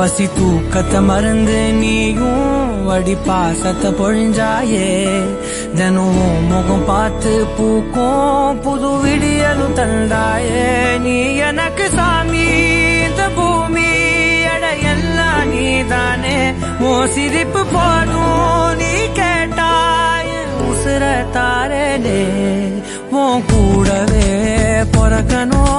பசி தூக்கத்தை மறந்து நீயும் அடி பாசத்தை பொழிஞ்சாயே. தினம் முகம் பார்த்து பூக்கும் புது விடியலும் தந்தாயே. நீ எனக்கு சாமி இந்த பூமி எல்லாம் நீதானே. ஓ சிரிப்பு போதும் நீ கேட்டாய் உசுர தாரே. உன் கூடவே பிறக்கணும்